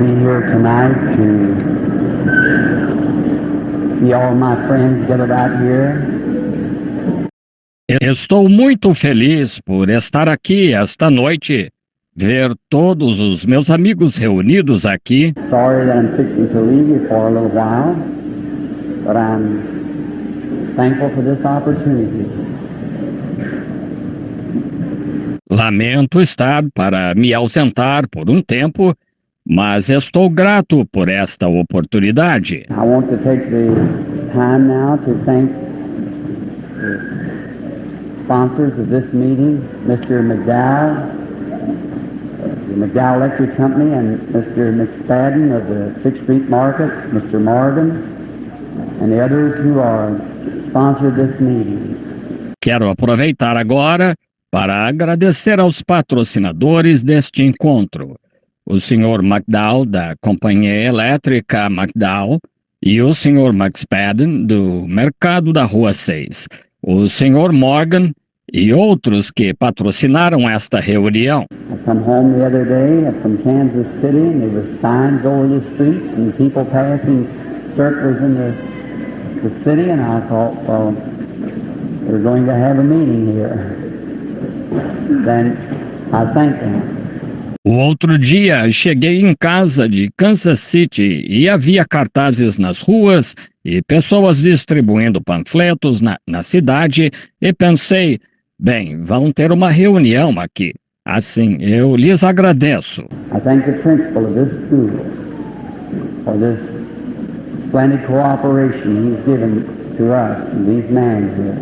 be here tonight to see all my friends gathered out here. Estou muito feliz por estar aqui esta noite, ver todos os meus amigos reunidos aqui. Sorry that I'm fixing to leave you for a little while, but I'm thankful for this opportunity. Lamento estar para me ausentar por um tempo, mas estou grato por esta oportunidade. I want to take the time now to thank the sponsors of this meeting, Mr. McDowell, the McDowell Electric Company, and Mr. McSpadden of the 6th Street Market, Mr. Morgan, and the others who are sponsored this meeting. Quero aproveitar agora para agradecer aos patrocinadores deste encontro, o Sr. McDowell, da Companhia Elétrica McDowell, e o Sr. McSpadden, do Mercado da Rua 6, o Sr. Morgan e outros que patrocinaram esta reunião. I come home the other day from Kansas City, and there were signs over the streets and people passing circles in the city, and I thought, well, we're going to have a meeting here. Then I thank them. O outro dia cheguei em casa de Kansas City e havia cartazes nas ruas e pessoas distribuindo panfletos na cidade e pensei, bem, vão ter uma reunião aqui. Assim, eu lhes agradeço. I thank the principal of this school for this splendid cooperation he's given to us and these men here.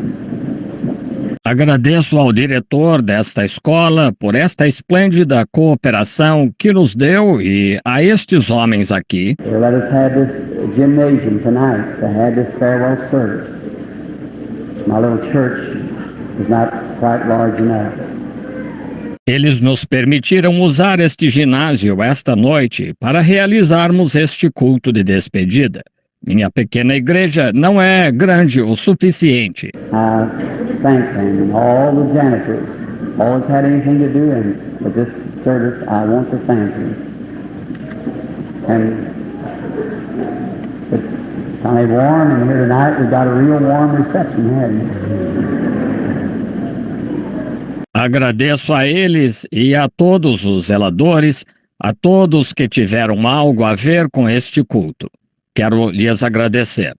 Agradeço ao diretor desta escola por esta esplêndida cooperação que nos deu e a estes homens aqui. They let us have this gymnasium tonight to have this farewell service. My little church is not quite large enough. Eles nos permitiram usar este ginásio esta noite para realizarmos este culto de despedida. Minha pequena igreja não é grande o suficiente. I thank them and all the janitors. Always had anything to do with this service, I want to thank you. And it's kind of warm in here tonight. We've got a real warm reception, haven't we? Agradeço a eles e a todos os zeladores, a todos que tiveram algo a ver com este culto. Quero lhes agradecer.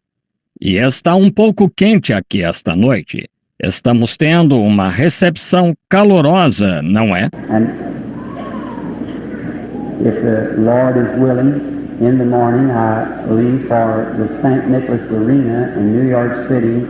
E está um pouco quente aqui esta noite. Estamos tendo uma recepção calorosa, não é? And if the Lord is willing, in the morning I leave for the St. Nicholas Arena in New York City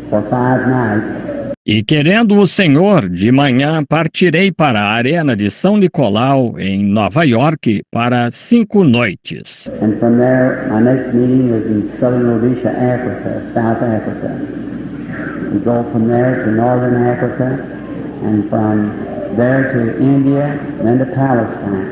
for 5 nights. E querendo o Senhor, de manhã partirei para a Arena de São Nicolau, em Nova York, para 5 noites. And from there, my next meeting is in Southern Rhodesia, Africa, South Africa. We go from there to Northern Africa, and from there to India, then to Palestine.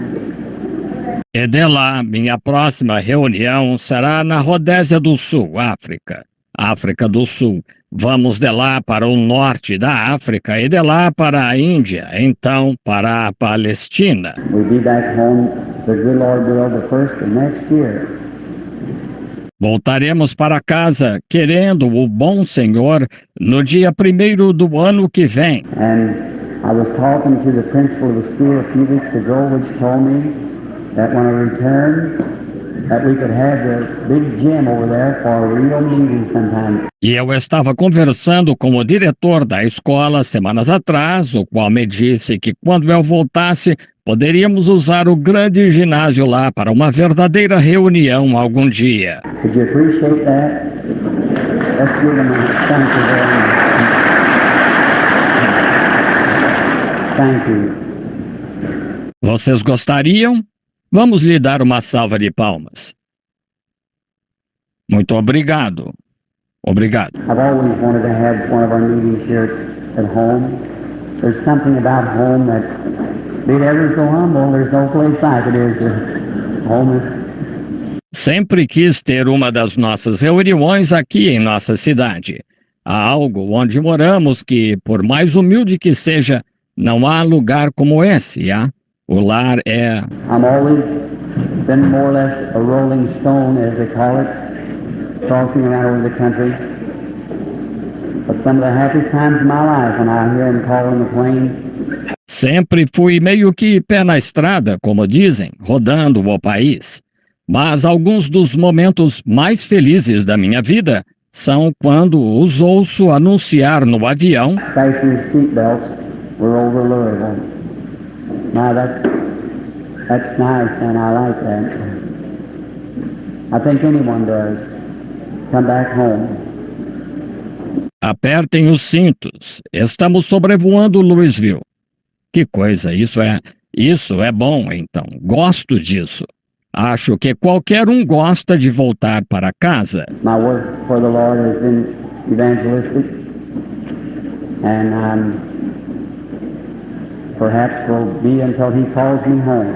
E de lá, minha próxima reunião será na Rodésia do Sul, África, África do Sul. Vamos de lá para o norte da África e de lá para a Índia, então para a Palestina. We'll be back home, the good Lord will, the first of next year. Voltaremos para casa, querendo o bom Senhor, no dia 1º do ano que vem. And I was talking to the principal of the school a few weeks ago, which told me that when I returned, that we could have the big gym over there for a real meeting sometime. E eu estava conversando com o diretor da escola semanas atrás, o qual me disse que quando eu voltasse, poderíamos usar o grande ginásio lá para uma verdadeira reunião algum dia. Could you appreciate that? Let's give them a thank you very much. Thank you. Vocês gostariam? Vamos lhe dar uma salva de palmas. Muito obrigado. Obrigado. I've always wanted to have one of our meetings here at home. There's something about home that, be it ever so humble, there's no place like it is. Home is... Sempre quis ter uma das nossas reuniões aqui em nossa cidade. Há algo onde moramos que, por mais humilde que seja, não há lugar como esse, há? O lar é... I'm always been more or less a rolling stone, as they call it, crossing around over the country. But some of the happiest times of my life when I hear him calling the plane. Sempre fui meio que pé na estrada, como dizem, rodando o país. Mas alguns dos momentos mais felizes da minha vida são quando os ouço anunciar no avião. Fasten your seatbelts. We're over Louisville. Now that's nice, and I like that. I think anyone does. Come back home. Apertem os cintos. Estamos sobrevoando Louisville. Que coisa, isso é bom, então. Gosto disso. Acho que qualquer um gosta de voltar para casa. My work for the Lord has been evangelistic, and perhaps will be until He calls me home.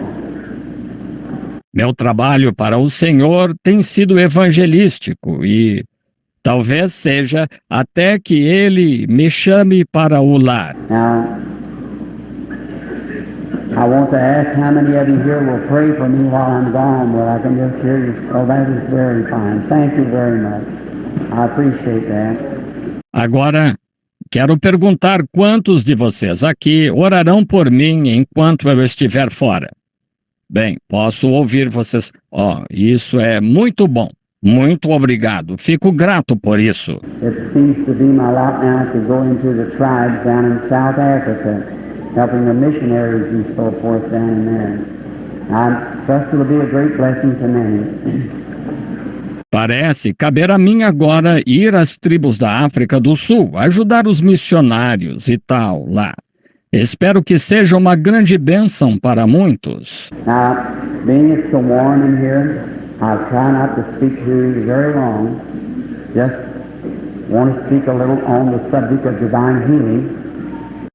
Meu trabalho para o Senhor tem sido evangelístico e talvez seja até que Ele me chame para o lar. Now, I want to ask how many of you here will pray for me while I'm gone. Well, I can just hear you. Oh, that is very fine. Thank you very much. I appreciate that. Agora, quero perguntar quantos de vocês aqui orarão por mim enquanto eu estiver fora. Bem, posso ouvir vocês. Isso é muito bom. Muito obrigado. Fico grato por isso. It seems to be my lot now to go into the tribes down in South Africa, helping the missionaries and so forth down in there. I trust it'll be a great blessing to many. Parece caber a mim agora ir às tribos da África do Sul, ajudar os missionários e tal lá. Espero que seja uma grande bênção para muitos. Now, being it's so warm in here, I'll try not to speak to you very long. Just want to speak a little on the subject of divine healing.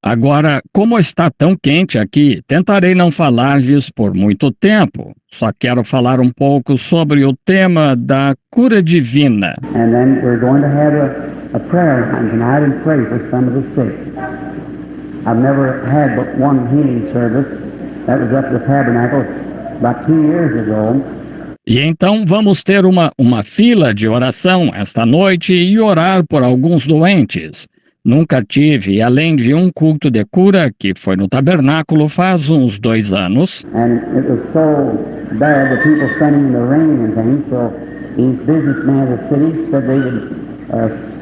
Agora, como está tão quente aqui, tentarei não falar-lhes por muito tempo. Só quero falar um pouco sobre o tema da cura divina. And then we're going to have a prayer line tonight and pray for some of the sick. I've never had but one healing service. That was up at the Tabernacle about 2 years ago. E então vamos ter uma fila de oração esta noite e orar por alguns doentes. Nunca tive, além de um culto de cura que foi no tabernáculo faz uns 2 anos. And it was so bad, the people standing in the rain and things, so these businessmen of the city said they would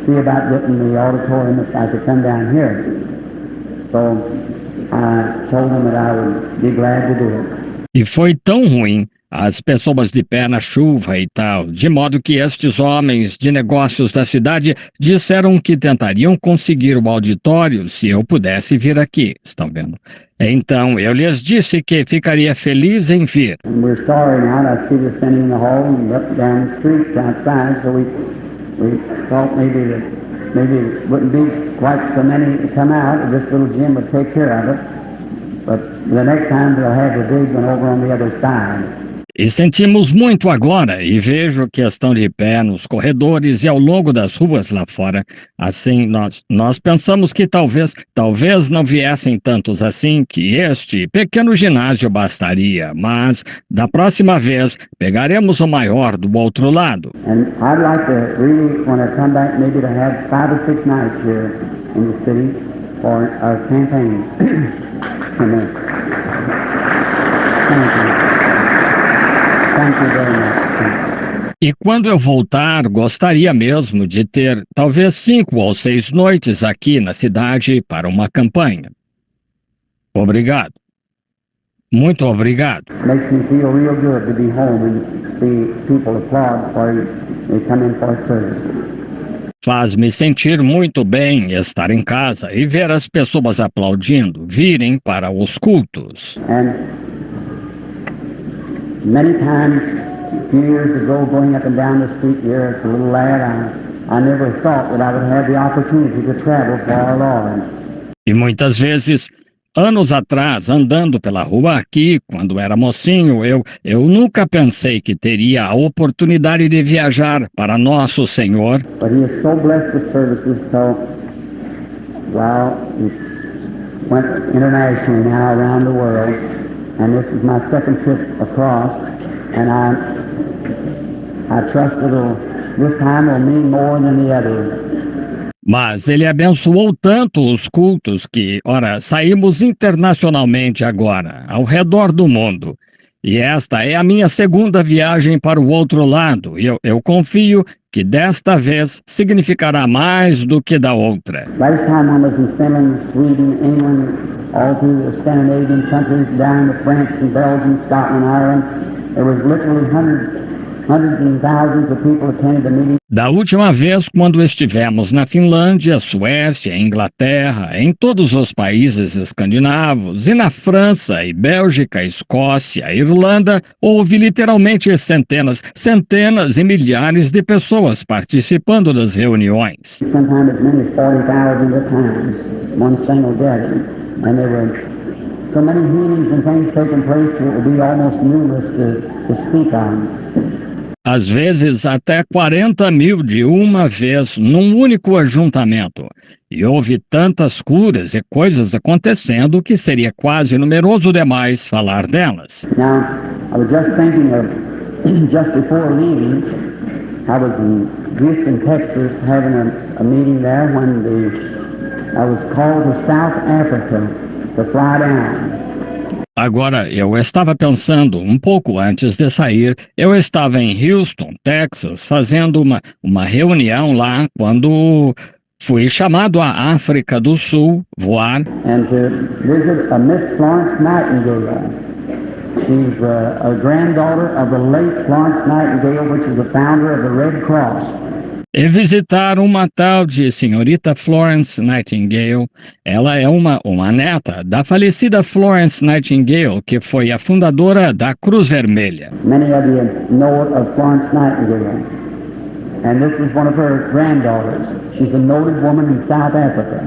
see about getting the auditorium if I could come down here. So I told them that I would be glad to do it. E foi tão ruim, as pessoas de pé na chuva e tal, de modo que estes homens de negócios da cidade disseram que tentariam conseguir o auditório se eu pudesse vir aqui, estão vendo? Então eu lhes disse que ficaria feliz em vir. And we're sorry now that I see you standing in the hall and up down the street outside, so we thought maybe it wouldn't be quite so many to come out, this little gym would take care of it. But the next time they'll have the big one over on the other side. E sentimos muito agora, e vejo que estão de pé nos corredores e ao longo das ruas lá fora. Assim, nós pensamos que talvez não viessem tantos assim, que este pequeno ginásio bastaria, mas da próxima vez pegaremos o maior do outro lado. And I'd like to really, when I come back, maybe to have 5 or 6 nights here in the city for our campaign. Amen. Thank you. Thank you very much. E quando eu voltar, gostaria mesmo de ter talvez 5 ou 6 noites aqui na cidade para uma campanha. Obrigado. Muito obrigado. Makes me feel real good to be home and see people applaud for you. They come in for service. Faz-me sentir muito bem estar em casa e ver as pessoas aplaudindo, virem para os cultos. And many times, a few years ago, going up and down the street here as a little lad, I never thought that I would have the opportunity to travel for our Lord. E muitas vezes, anos atrás, andando pela rua aqui, quando era mocinho, eu nunca pensei que teria a oportunidade de viajar para nosso Senhor. But He has so blessed the services, so while we went internationally now around the world, and this is my second trip across, and I trust this time will mean more than the others. Mas ele abençoou tanto os cultos que, ora, saímos internacionalmente agora, ao redor do mundo. E esta é a minha segunda viagem para o outro lado. E eu confio que desta vez significará mais do que da outra. Last time I was in Finland, Sweden, England, all through the Scandinavian countries, down to France and Belgium, Scotland, Ireland, there was literally hundreds and thousands of people attended the meeting. Da última vez, quando estivemos na Finlândia, Suécia, Inglaterra, em todos os países escandinavos, e na França, e Bélgica, Escócia, Irlanda, houve literalmente centenas e milhares de pessoas participando das reuniões. Sometimes as many as 40,000 at times, one single gathering, and there were so many healings and things taking place that it would be almost numerous to speak on. Às vezes até 40 mil de uma vez num único ajuntamento. E houve tantas curas e coisas acontecendo que seria quase numeroso demais falar delas. Now, I was just thinking of, just before leaving, I was in Houston, Texas, having a meeting there when I was called to South Africa to fly down. Agora, eu estava pensando, um pouco antes de sair, eu estava em Houston, Texas, fazendo uma reunião lá, quando fui chamado à África do Sul voar. And to visit a Miss Florence Nightingale. She's a granddaughter of the late Florence Nightingale, which is the founder of the Red Cross. E visitar uma tal de senhorita Florence Nightingale. Ela é uma neta da falecida Florence Nightingale, que foi a fundadora da Cruz Vermelha. Many of you know of Florence Nightingale, and this is one of her granddaughters. She's a noted woman in South Africa.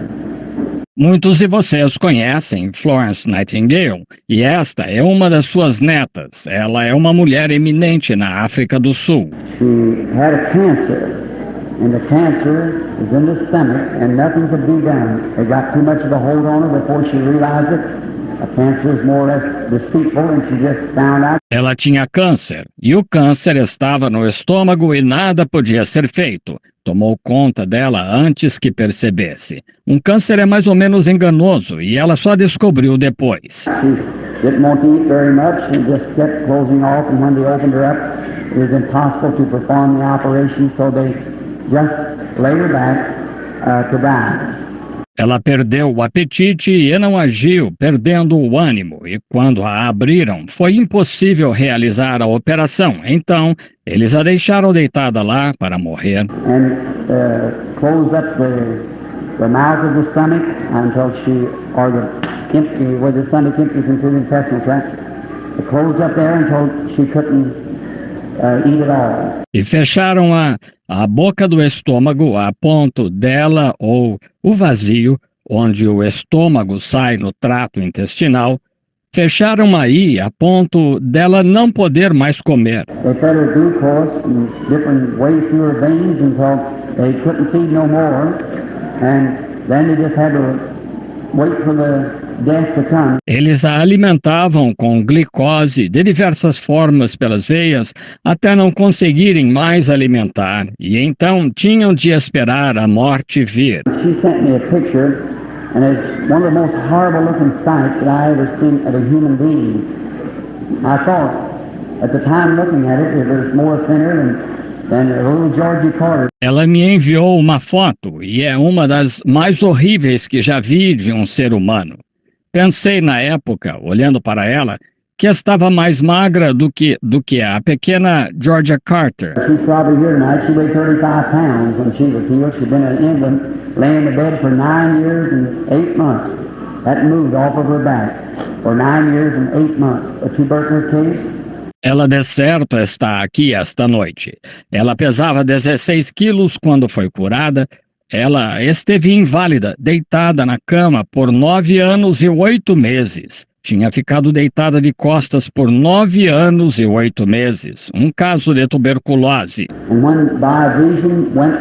Muitos de vocês conhecem Florence Nightingale, e esta é uma das suas netas. Ela é uma mulher eminente na África do Sul. She had a cancer. And the cancer is in the stomach, and nothing could be done. They got too much of a hold on her before she realized it. The cancer is more or less deceitful, and she just found out. Ela tinha câncer, e o câncer estava no estômago e nada podia ser feito. Tomou conta dela antes que percebesse. Um câncer é mais ou menos enganoso, e ela só descobriu depois. She didn't want to eat very much, and just kept closing off, and when they opened her up, it was impossible to perform the operation, so they just lay her back to die. Ela perdeu o apetite e não agiu, perdendo o ânimo. E quando a abriram, foi impossível realizar a operação. Então, eles a deixaram deitada lá para morrer. And closed up the mouth of the stomach until where the stomach empties into the intestinal tract. They closed up there until she couldn't eat at all. E fecharam a boca do estômago a ponto dela, ou o vazio, onde o estômago sai no trato intestinal, fecharam aí a ponto dela não poder mais comer. They fed her glucose in different ways through her veins until they couldn't feed no more, and then they just had to wait for the death to come. Eles a alimentavam com glicose de diversas formas pelas veias até não conseguirem mais alimentar, e então tinham de esperar a morte vir. She sent me a picture, and it's one of the most horrible looking sights that I ever seen of a human being. I thought, at the time looking at it was more thinner than a little Georgie Carter. Ela me enviou uma foto, e é uma das mais horríveis que já vi de um ser humano. Pensei na época, olhando para ela, que estava mais magra do que a pequena Georgia Carter. She's probably here tonight. She weighed 35 pounds when she was healed. She'd been in England, laying in bed for 9 years and 8 months. That moved off of her back for 9 years and 8 months. A tuberculosis case. Ela de certo está aqui esta noite. Ela pesava 16 quilos quando foi curada. Ela esteve inválida, deitada na cama por 9 anos e 8 meses. Tinha ficado deitada de costas por 9 anos e 8 meses. Um caso de tuberculose. And when by vision went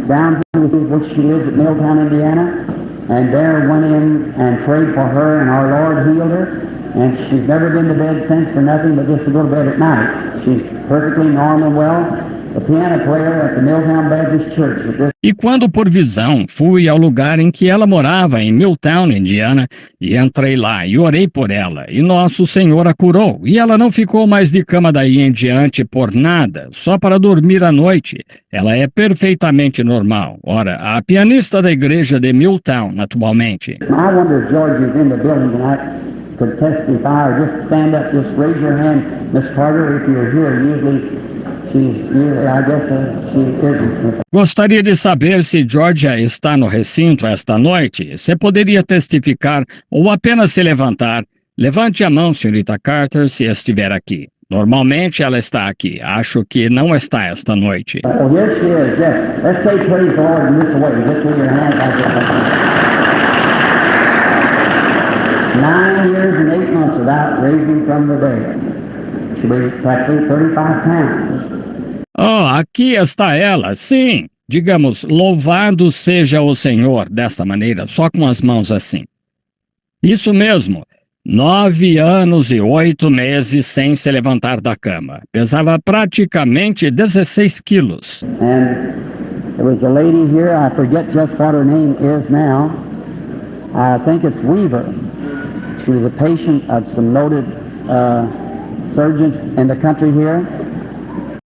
down to which she lives at Milltown, Indiana, and there went in and prayed for her, and our Lord healed her. And she's never been to bed since for nothing but just to go to bed at night. She's perfectly normal and well. A piano player at the Milltown Baptist Church. E quando por visão fui ao lugar em que ela morava, em Milltown, Indiana, e entrei lá e orei por ela, e nosso Senhor a curou, e ela não ficou mais de cama daí em diante por nada, só para dormir à noite. Ela é perfeitamente normal. Ora, a pianista da igreja de Milltown, atualmente. I wonder if George is in the building tonight, could testify, or just stand up, just raise your hand, Miss Carter, if you're here. I guess she isn't. Gostaria de saber se Georgia está no recinto esta noite. Você poderia testificar ou apenas se levantar. Levante a mão, senhorita Carter, se estiver aqui. Normalmente ela está aqui. Acho que não está esta noite. Oh, yes, she is, yes. Let's say praise the Lord in this way. Just with your hands like this. 9 years and 8 months without raising from the dead. She weighs practically 35 pounds. Oh, aqui está ela, sim. Digamos, louvado seja o Senhor, desta maneira, só com as mãos assim. Isso mesmo, 9 anos e 8 meses sem se levantar da cama. Pesava praticamente 16 quilos. And there was a lady here, I forget just what her name is now. I think it's Weaver. She was a patient of some noted surgeons in the country here.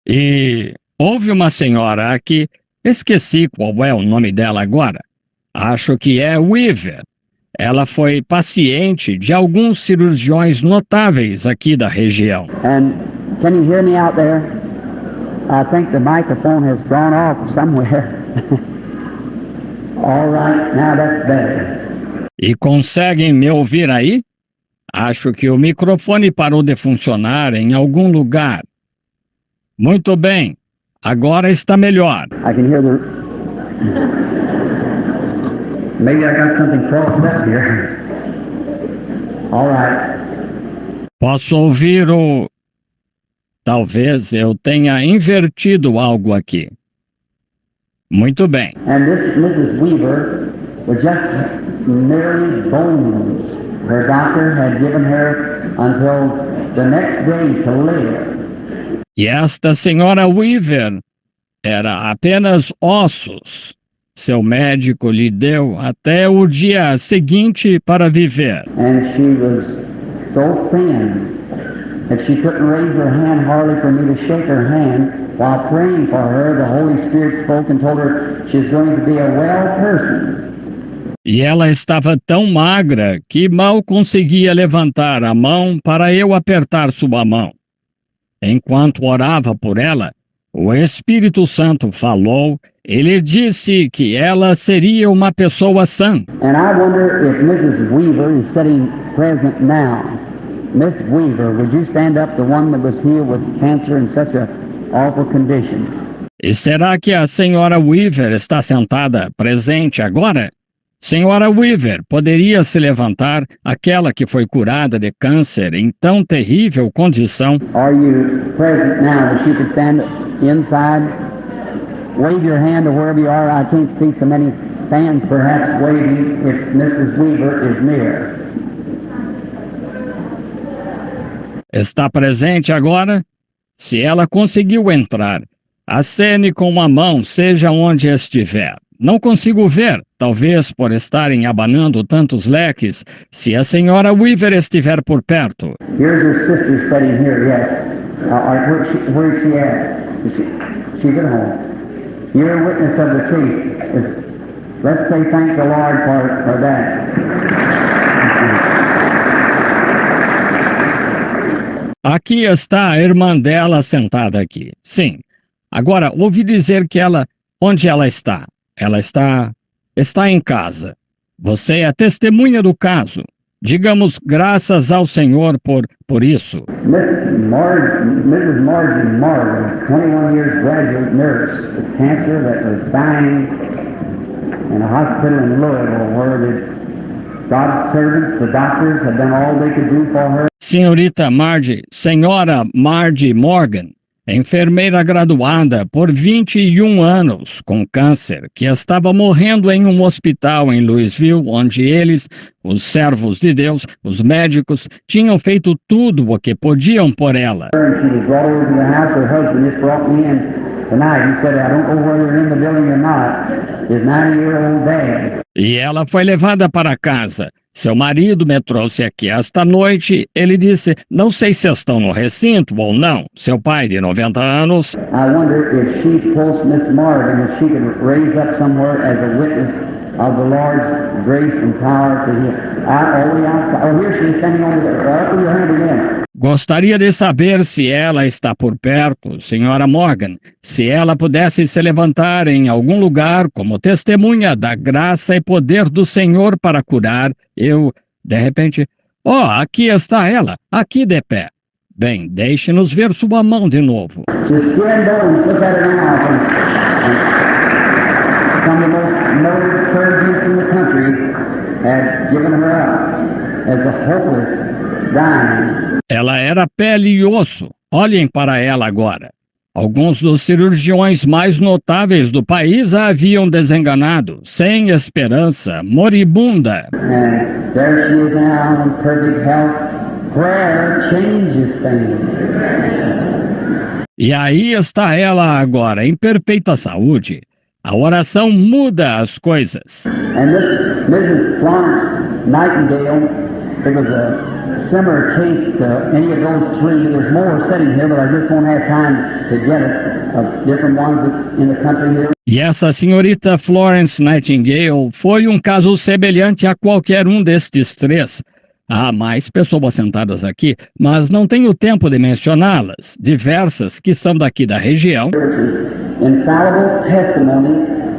E houve uma senhora aqui, esqueci qual é o nome dela agora. Acho que é Weaver. Ela foi paciente de alguns cirurgiões notáveis aqui da região. And can you hear me out there? I think the microphone has gone off somewhere. All right, now that's better. E conseguem me ouvir aí? Acho que o microfone parou de funcionar em algum lugar. Muito bem, agora está melhor. I can hear the... Maybe I got something crossed up here. All right. Posso ouvir o... Talvez eu tenha invertido algo aqui. Muito bem. And this Mrs. Weaver was just merely bones. Her doctor had given her until the next day to live. E esta senhora Weaver era apenas ossos. Seu médico lhe deu até o dia seguinte para viver. And she was so thin that she couldn't raise her hand hardly for me to shake her hand. While praying for her, the Holy Spirit spoke and told her she's going to be a well person. E ela estava tão magra que mal conseguia levantar a mão para eu apertar sua mão. Enquanto orava por ela, o Espírito Santo falou, ele disse que ela seria uma pessoa sã. And I wonder if Mrs. Weaver is sitting present now. Miss Weaver, would you stand up, the one that was healed with cancer in such a awful condition? E será que a senhora Weaver está sentada presente agora? Senhora Weaver, poderia se levantar, aquela que foi curada de câncer em tão terrível condição? Are you present now that you could stand inside? Wave your hand to wherever you are. I can't see so many fans perhaps waving if Mrs. Weaver is near. Está presente agora? Se ela conseguiu entrar, acene com uma mão, seja onde estiver. Não consigo ver, talvez por estarem abanando tantos leques, se a senhora Weaver estiver por perto. Here's her sister sitting here, yes. Where is she at? She's at home. You're a witness of the truth. Let's say thank the Lord for that. Aqui está a irmã dela sentada aqui. Sim. Agora, ouvi dizer que ela... Onde ela está? Ela está em casa. Você é testemunha do caso. Digamos graças ao Senhor por isso. Mrs. Margie Morgan, 21 years graduate nurse with cancer that was dying in a hospital in Louisville where God's servants, the doctors, had done all they could do for her. Senhora Margie Morgan, enfermeira graduada por 21 anos com câncer, que estava morrendo em um hospital em Louisville, onde eles, os servos de Deus, os médicos, tinham feito tudo o que podiam por ela. E ela foi levada para casa. Seu marido me trouxe aqui esta noite. Ele disse, não sei se estão no recinto ou não. Seu pai, de 90 anos... I wonder if she's close to Miss Morgan, if she could raise up somewhere as a witness of the Lord's grace and power to heal. Oh, here she is standing over there. Put your hand again. Gostaria de saber se ela está por perto, senhora Morgan, se ela pudesse se levantar em algum lugar como testemunha da graça e poder do Senhor para curar. Eu, de repente, aqui está ela, aqui de pé. Bem, deixe-nos ver sua mão de novo. Just skin bones, look at her now. Some of the most noted surgeons in the country had given her up as a hopeless, dying. Ela era pele e osso. Olhem para ela agora. Alguns dos cirurgiões mais notáveis do país a haviam desenganado, sem esperança, moribunda. And there she is now in perfect health. Prayer changes things. E aí está ela agora, em perfeita saúde. A oração muda as coisas. And this Mrs. Florence Nightingale, it was a similar case to any of those three. There's more sitting here, but I just won't have time to get it, of different ones that's in the country here. E essa senhorita Florence Nightingale foi um caso semelhante a qualquer um destes três. Há mais pessoas sentadas aqui, mas não tenho tempo de mencioná-las. Diversas que são daqui da região. Infallible testimony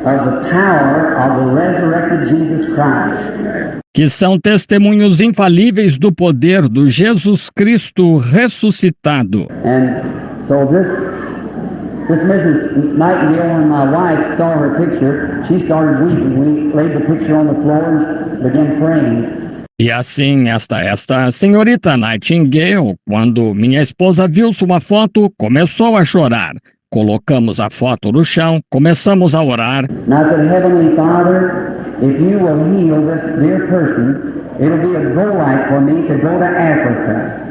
of the power of the resurrected Jesus Christ. Que são testemunhos infalíveis do poder do Jesus Cristo ressuscitado. And so this Mrs. Nightingale, when my wife saw her picture, she started weeping. We laid the picture on the floor and began praying. E assim, esta senhorita Nightingale, quando minha esposa viu sua foto, começou a chorar. Colocamos a foto no chão, começamos a orar. And I said, Heavenly Father, if you will heal this dear person, it'll be a go light for me to go to Africa.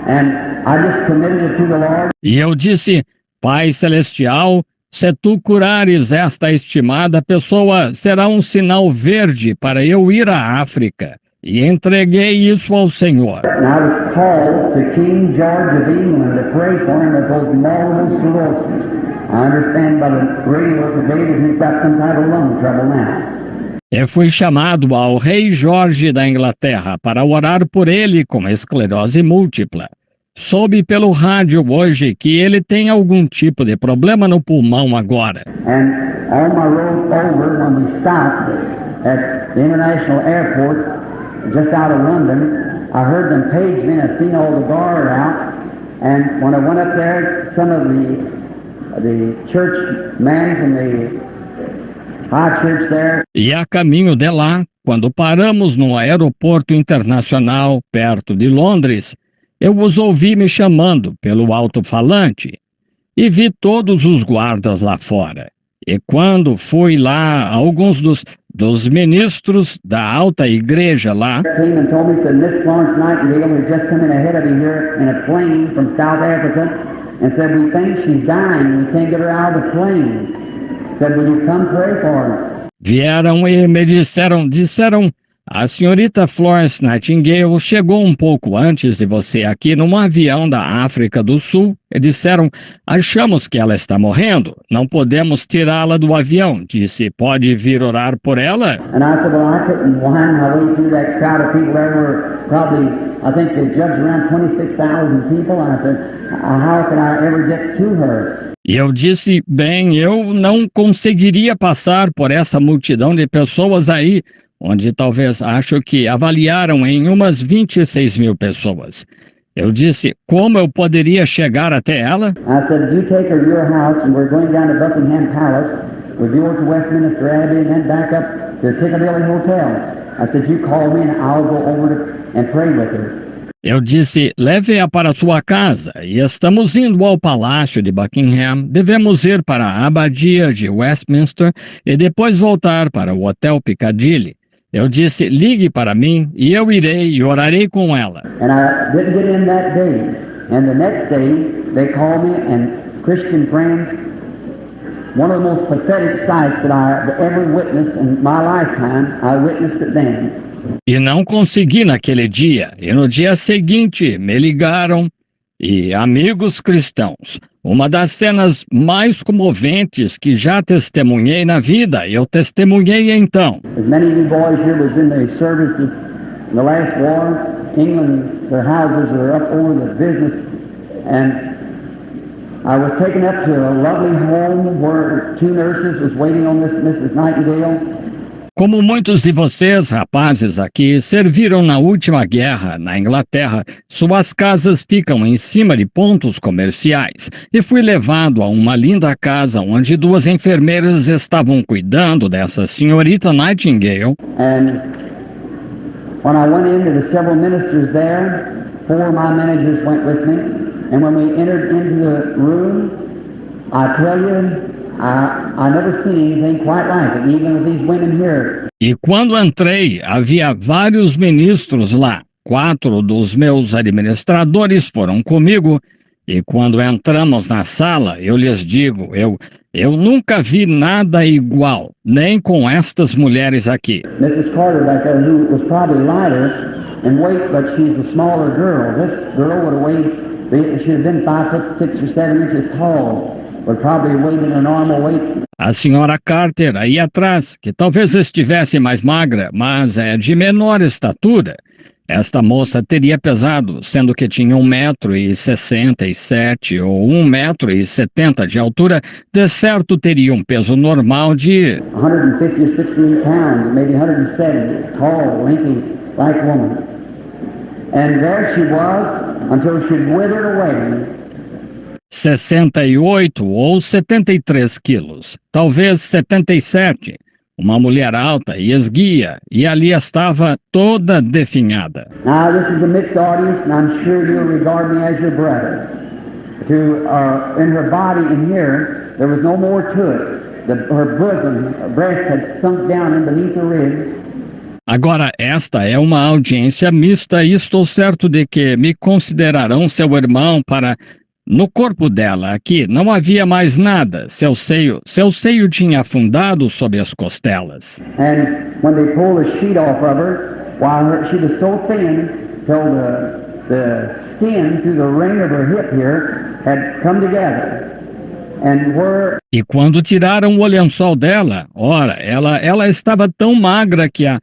And I just committed it to the Lord. E eu disse, Pai Celestial, se tu curares esta estimada pessoa, será um sinal verde para eu ir à África. E entreguei isso ao Senhor. And I was called to King George of England to pray for him with those multiple sclerosis. I understand by the radio today that he's got some kind of lung trouble now. Eu fui chamado ao rei Jorge da Inglaterra para orar por ele com esclerose múltipla. Soube pelo rádio hoje que ele tem algum tipo de problema no pulmão agora. And on my road over, when we stopped at the international airport, just out of London, I heard them page men. I seen all the guard out, and when I went up there, some of the church men from the high church there. E a caminho de lá, quando paramos no aeroporto internacional perto de Londres, eu os ouvi me chamando pelo alto-falante e vi todos os guardas lá fora. E quando fui lá, alguns dos ministros da alta igreja lá Came and told me, said, Miss Florence Nightingale has just come in ahead of you here in a plane from South Africa, and said, we think she's dying, we can't get her out of the plane. Said, will you come pray for her? vieram e me disseram, a senhorita Florence Nightingale chegou um pouco antes de você aqui num avião da África do Sul e disseram, achamos que ela está morrendo, não podemos tirá-la do avião. Disse, pode vir orar por ela? And I said, well, I couldn't wind my way through that crowd of people. There were probably, I think they judged around 26,000 people. And I said, how can I ever get to her? E eu disse, bem, eu não conseguiria passar por essa multidão de pessoas aí, onde talvez acho que avaliaram em umas 26 mil pessoas. Eu disse, como eu poderia chegar até ela? I said, you take her to your house, and we're going down to Buckingham Palace. We'll go over to Westminster Abbey and then back up to Piccadilly Hotel. I said, you call me and I'll go over and pray with her. Eu disse, leve-a para sua casa, e estamos indo ao Palácio de Buckingham, devemos ir para a Abadia de Westminster e depois voltar para o Hotel Piccadilly. Eu disse, ligue para mim e eu irei e orarei com ela. And I didn't get in that day. And the next day, they called me, and Christian Friends, one of the most pathetic sights that I ever witnessed in my lifetime, I witnessed it then. E não consegui naquele dia. E no dia seguinte me ligaram e amigos cristãos. Uma das cenas mais comoventes que já testemunhei na vida, eu testemunhei então. As many of you boys here was in the services in the last war, England, their houses were up over the business, and I was taken up to a lovely home where two nurses was waiting on this Mrs. Nightingale. Como muitos de vocês, rapazes aqui, serviram na última guerra na Inglaterra, suas casas ficam em cima de pontos comerciais. E fui levado a uma linda casa onde duas enfermeiras estavam cuidando dessa senhorita Nightingale. And when I went in, there were several ministers there. 4 of my managers went with me. And when we entered into the room, I tell you, I never seen anything quite like it, even with these women here. E quando entrei, havia vários ministros lá. 4 dos meus administradores foram comigo. E quando entramos na sala, eu lhes digo, eu nunca vi nada igual, nem com estas mulheres aqui. Mrs. Carter back there, who was probably lighter in weight, but she's a smaller girl. This girl would have weighed, she'd have been 5'6" or 7 inches tall. Would probably weigh in a normal weight. A senhora Carter aí atrás, que talvez estivesse mais magra, mas é de menor estatura. Esta moça teria pesado, sendo que tinha 1,67 m ou 1,70 m de altura, de certo teria um peso normal de 150 or 60 pounds, maybe 170, tall, lanky, like woman. And there she was until she withered away. 68 ou 73 quilos, talvez 77. Uma mulher alta e esguia, e ali estava toda definhada. Now this is a mixed audience, and I'm sure you'll regard me as your brother. In her body in here, there was no more to it. Her bosom, her breast had sunk down in beneath the ribs. Agora, esta é uma audiência mista e estou certo de que me considerarão seu irmão para... No corpo dela, aqui, não havia mais nada. Seu seio tinha afundado sob as costelas. And when they pulled the sheet off of her, she was so thin till the skin through the ring of her hip here had come together. E quando tiraram o lençol dela, ora, ela estava tão magra que a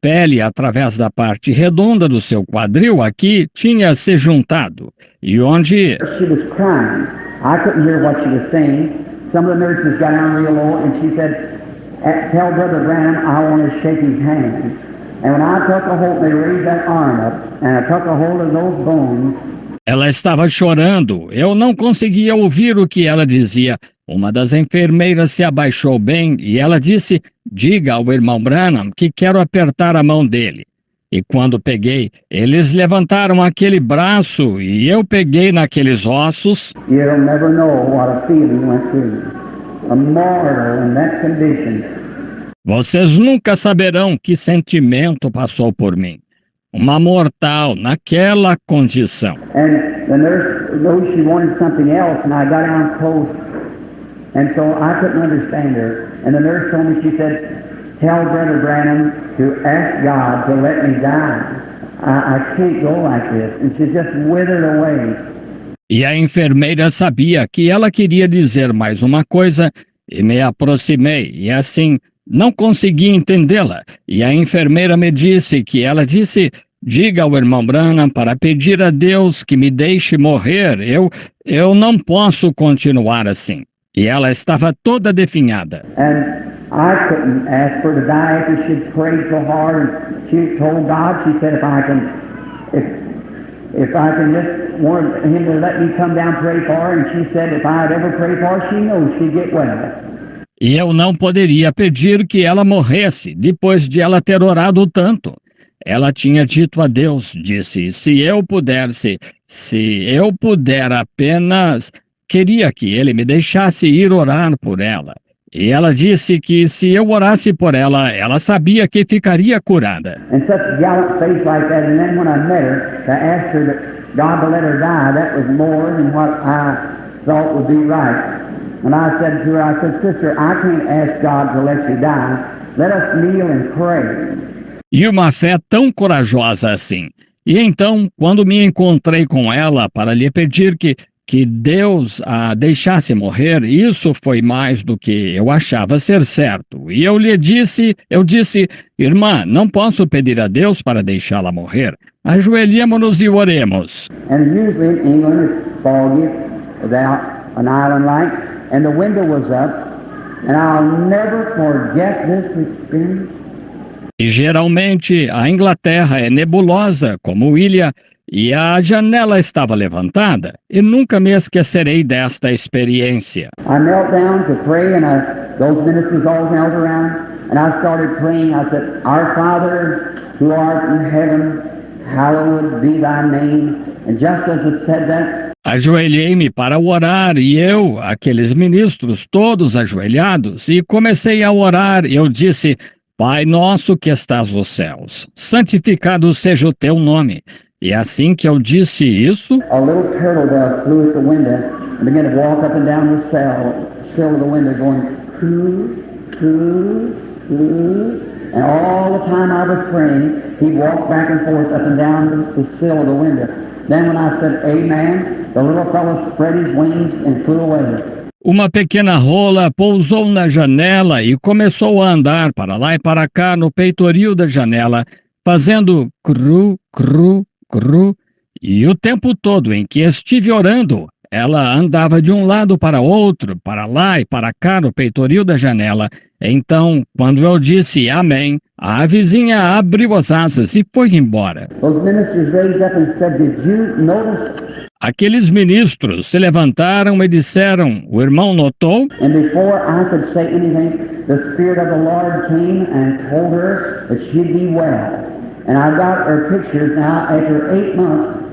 pele, através da parte redonda do seu quadril aqui, tinha se juntado. E onde... She was crying. I couldn't hear what she was saying. Some of the nurses got down real low and she said, tell Brother Branham I want to shake his hand. And when I took a hold, they raised that arm up, and I took a hold of those bones. Ela estava chorando. Eu não conseguia ouvir o que ela dizia. Uma das enfermeiras se abaixou bem e ela disse, diga ao irmão Branham que quero apertar a mão dele. E quando peguei, eles levantaram aquele braço e eu peguei naqueles ossos. You'll never know what a feeling went through. A mortal in that condition. Vocês nunca saberão que sentimento passou por mim. Uma mortal naquela condição. And the nurse knew she wanted something else, and I got down close, and so I couldn't understand her. And the nurse told me, she said, tell Brother Branham to ask God to let me die. I can't go like this. And she just withered away. E a enfermeira sabia que ela queria dizer mais uma coisa, e me aproximei, e assim... Não consegui entendê-la, e a enfermeira me disse que ela disse, diga ao irmão Branham para pedir a Deus que me deixe morrer, eu não posso continuar assim. E ela estava toda definhada. And I couldn't ask her to die after she'd prayed so hard, and she told God, she said, if I can just want him to let me come down and pray for her, and she said if I'd ever pray for her, she knows she'd get well. E eu não poderia pedir que ela morresse depois de ela ter orado tanto. ela tinha dito a Deus, disse, se eu puder apenas, queria que ele me deixasse ir orar por ela. E ela disse que se eu orasse por ela, ela sabia que ficaria curada. And such gallant faith like that, and then when I met her, to ask her that God to let her die, that was more than what I thought would be right. And I said to her, I said, sister, I can't ask God to let you die. Let us kneel and pray. E uma fé tão corajosa assim. E então, quando me encontrei com ela para lhe pedir que Deus a deixasse morrer, isso foi mais do que eu achava ser certo. E eu disse, irmã, não posso pedir a Deus para deixá-la morrer. Ajoelhemo-nos e oremos. And usually in England it's foggy, without an island light, and the window was up, and I'll never forget this experience. E geralmente a Inglaterra é nebulosa, como ilha, e a janela estava levantada. E nunca me esquecerei desta experiência. I knelt down to pray, and those ministers all knelt around, and I started praying. I said, Our Father, who art in heaven, hallowed be thy name. And just as it said that, ajoelhei-me para orar e eu, aqueles ministros todos ajoelhados, e comecei a orar. Eu disse, Pai nosso que estás nos céus, santificado seja o teu nome. E assim que eu disse isso, a little turtle dove flew at the window and began to walk up and down the sill of the window going, coo, coo, coo. And all the time I was praying, he walked back and forth up and down the sill of the window. Then when I said, Amen, the little fellow spread his wings and flew away. Uma pequena rola pousou na janela e começou a andar para lá e para cá no peitoril da janela, fazendo cru, cru, cru. E o tempo todo em que estive orando, ela andava de um lado para outro, para lá e para cá no peitoril da janela. Então, quando eu disse amém, a vizinha abriu as asas e foi embora. Those ministers raised up and said, Did you notice? Aqueles ministros se levantaram e disseram, o irmão notou? And before I could say anything, the Spirit of the Lord came and told her that she'd be well. And I got her pictures now after 8 months.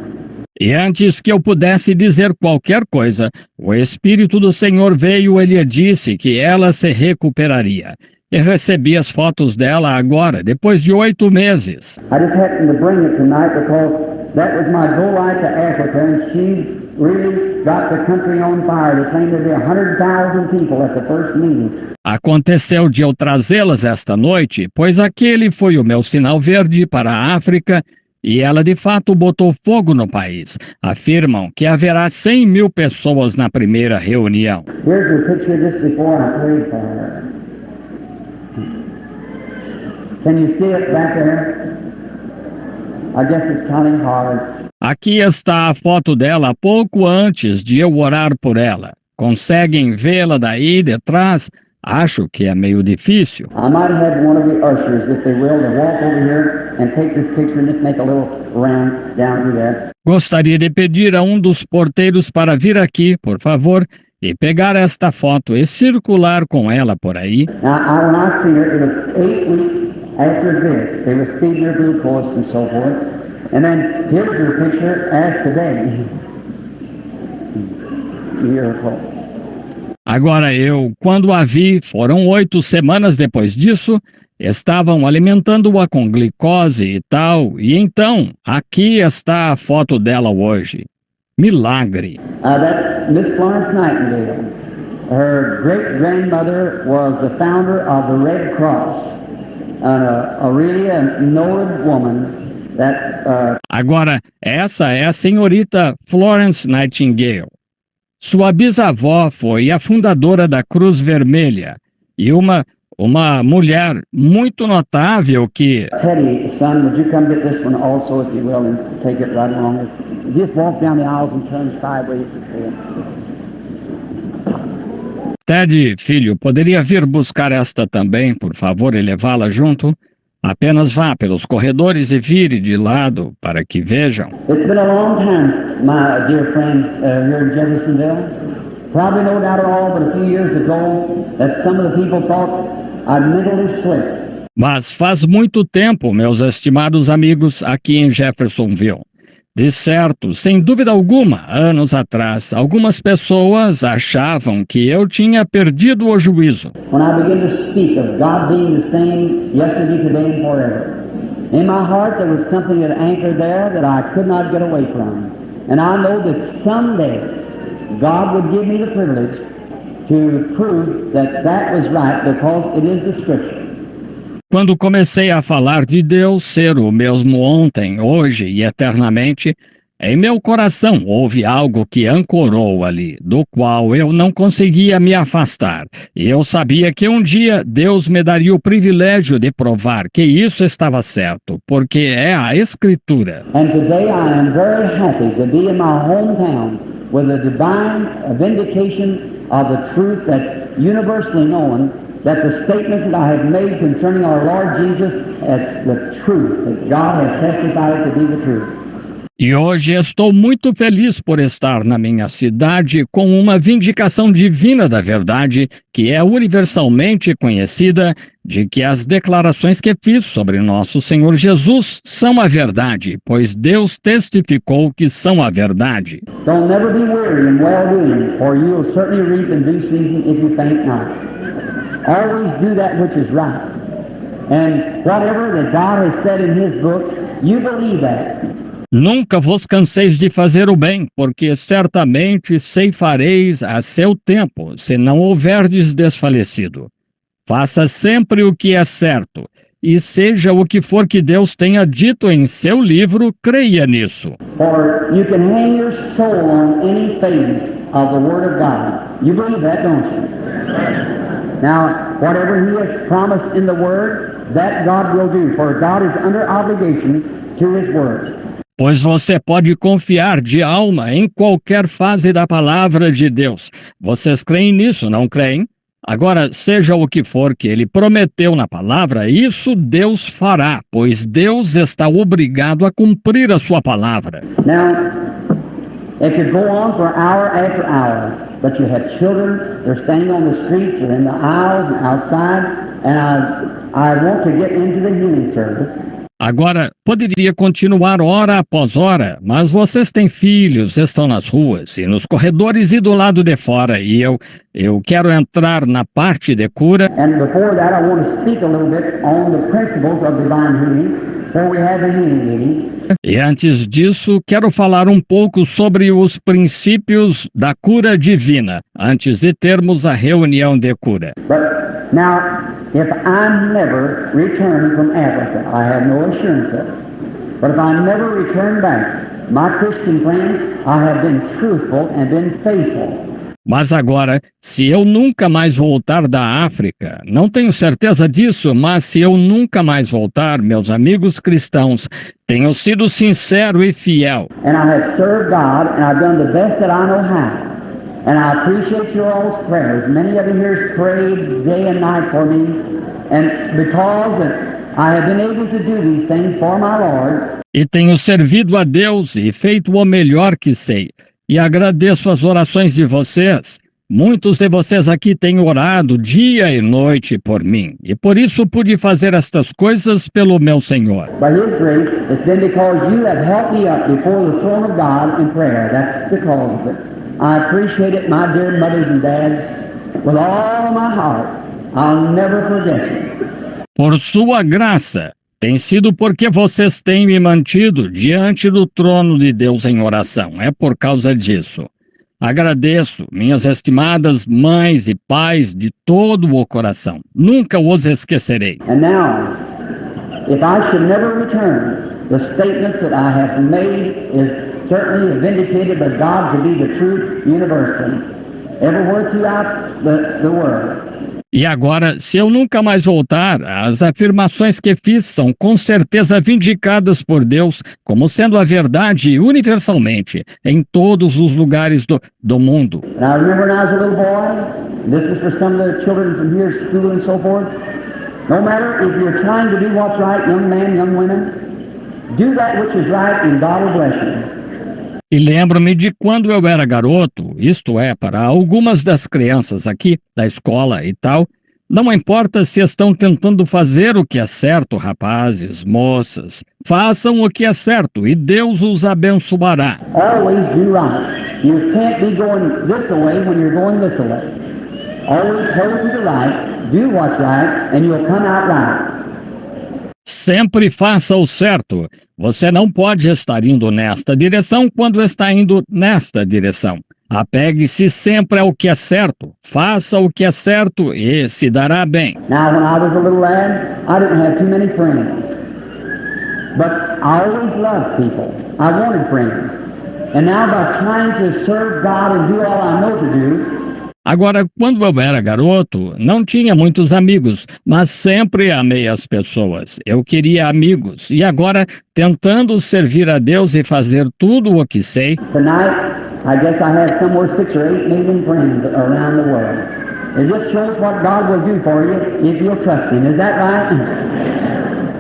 E antes que eu pudesse dizer qualquer coisa, o Espírito do Senhor veio e lhe disse que ela se recuperaria. E recebi as fotos dela agora, depois de 8 meses. I just happened to bring it tonight because that was my go light to Africa, and she really got the country on fire. They claimed there'd be 100,000 people at the first meeting. Aconteceu de eu trazê-las esta noite, pois aquele foi o meu sinal verde para a África, e ela de fato botou fogo no país. Afirmam que haverá 100.000 pessoas na primeira reunião. Here's her picture just before I prayed for her. Can you see it back there? I guess it's kind of hard. Aqui está a foto dela pouco antes de eu orar por ela. Conseguem vê-la daí de trás? Acho que é meio difícil. I might have one of the ushers, if they will, to walk over here and take this picture and just make a little round down through there. Gostaria de pedir a um dos porteiros para vir aqui, por favor, e pegar esta foto e circular com ela por aí. Now, when I seen her, it was 8 weeks after this. They were speeding her glucose and so forth. And then here's her picture as today. Miracle. Agora quando a vi, foram 8 semanas depois disso, estavam alimentando-a com glicose e tal, e então, aqui está a foto dela hoje. Milagre. That's Miss Florence Nightingale. Her great-grandmother was the founder of the Red Cross, and really a noted woman that... Agora, essa é a senhorita Florence Nightingale. Sua bisavó foi a fundadora da Cruz Vermelha e uma mulher muito notável que... Teddy, son, would you come get this one also, if you will, and take it right along? Just walk down the aisles and turn sideways to see it. Ted, filho, poderia vir buscar esta também, por favor, e levá-la junto? Apenas vá pelos corredores e vire de lado para que vejam. It's been a long time, my dear friend, here in Jeffersonville. Probably no doubt at all, but a few years ago, that some of the people thought I'd mentally slipped. Mas faz muito tempo, meus estimados amigos, aqui em Jeffersonville. De certo, sem dúvida alguma, anos atrás, algumas pessoas achavam que eu tinha perdido o juízo. When I begin to speak of God being the same yesterday, today, and forever, in my heart there was something that anchored there that I could not get away from. And I know that someday God would give me the privilege to prove that that was right because it is the Scripture. Quando comecei a falar de Deus ser o mesmo ontem, hoje e eternamente, em meu coração houve algo que ancorou ali, do qual eu não conseguia me afastar. E eu sabia que um dia Deus me daria o privilégio de provar que isso estava certo, porque é a Escritura. And today I am very happy to be in my hometown with a divine vindication of the truth that's universally known, that the statements that I have made concerning our Lord Jesus, it's the truth, that God has testified to be the truth. E hoje estou muito feliz por estar na minha cidade com uma vindicação divina da verdade, que é universalmente conhecida, de que as declarações que fiz sobre nosso Senhor Jesus são a verdade, pois Deus testificou que são a verdade. Don't never be weary in well-doing, for you will certainly reap in due season if you faint not. Always do that which is right. And whatever that God has said in His book, you believe that. Nunca vos canseis de fazer o bem, porque certamente ceifareis a seu tempo, se não houverdes desfalecido. Faça sempre o que é certo, e seja o que for que Deus tenha dito em seu livro, creia nisso. For you can hang your soul on any phase of the Word of God. You believe that, don't you? Now, whatever He has promised in the Word, that God will do, for God is under obligation to His Word. Pois você pode confiar de alma em qualquer fase da palavra de Deus. Vocês creem nisso, não creem? Agora, seja o que for que ele prometeu na palavra, isso Deus fará, pois Deus está obrigado a cumprir a sua palavra. Now, it could go on for hour after hour, but you have children, they're standing on the streets, they're in the aisles and outside, and I want to get into the healing service. Agora, poderia continuar hora após hora, mas vocês têm filhos, estão nas ruas e nos corredores e do lado de fora, e eu quero entrar na parte de cura. And before that, I want to speak a little bit on the principles of divine healing, so we have a healing meeting. E antes disso, quero falar um pouco sobre os princípios da cura divina, antes de termos a reunião de cura. But now, if I'm never returned from Africa, I have no assurance of it. But if I never return back, my Christian friends, I have been truthful and been faithful. Mas agora, se eu nunca mais voltar da África, não tenho certeza disso, mas se eu nunca mais voltar, meus amigos cristãos, tenho sido sincero e fiel. And I have served God, and I've done the best that I know how. And I appreciate your all's prayers. Many of you here have prayed day and night for me. And because I have been able to do these things for my Lord. E tenho servido a Deus e feito o melhor que sei. E agradeço as orações de vocês. Muitos de vocês aqui têm orado dia e noite por mim. E por isso pude fazer estas coisas pelo meu Senhor. By His grace, it's been because you have helped me up before the throne of God in prayer. That's the cause of it. I appreciate it, my dear mothers and dads, with all my heart. I'll never forget you. Por sua graça, tem sido porque vocês têm me mantido diante do trono de Deus em oração. É por causa disso. Agradeço, minhas estimadas mães e pais de todo o coração. Nunca os esquecerei. And now, if I should never return, the statements that I have made is certainly vindicated by God to be the truth universally, everywhere throughout the world. E agora, se eu nunca mais voltar, as afirmações que fiz são com certeza vindicadas por Deus como sendo a verdade universalmente em todos os lugares do mundo. And I remember when I was a little boy, this is for some of the children from here, school and so forth, no matter if you're trying to do what's right, young men, young women, do that which is right and God will bless you. E lembro-me de quando eu era garoto, isto é, para algumas das crianças aqui, da escola e tal, Não importa se estão tentando fazer o que é certo, rapazes, moças. Façam o que é certo e Deus os abençoará. Always do right. You can't be going this way when you're going this way. Always hold to the right, do what's right, and you'll come out right. Sempre faça o certo. Você não pode estar indo nesta direção quando está indo nesta direção. Apegue-se sempre ao que é certo. Faça o que é certo e se dará bem. Now, when I was a little lad, I didn't have too many friends. But I always loved people. I wanted friends. And now by trying to serve God and do all I know to do, Agora, quando eu era garoto, não tinha muitos amigos, mas sempre amei as pessoas. Eu queria amigos. E agora, tentando servir a Deus e fazer tudo o que sei, tonight, I guess I have somewhere 6 or 8 million friends around the world. It just shows what God will do for you if you'll trust Him. Is that right?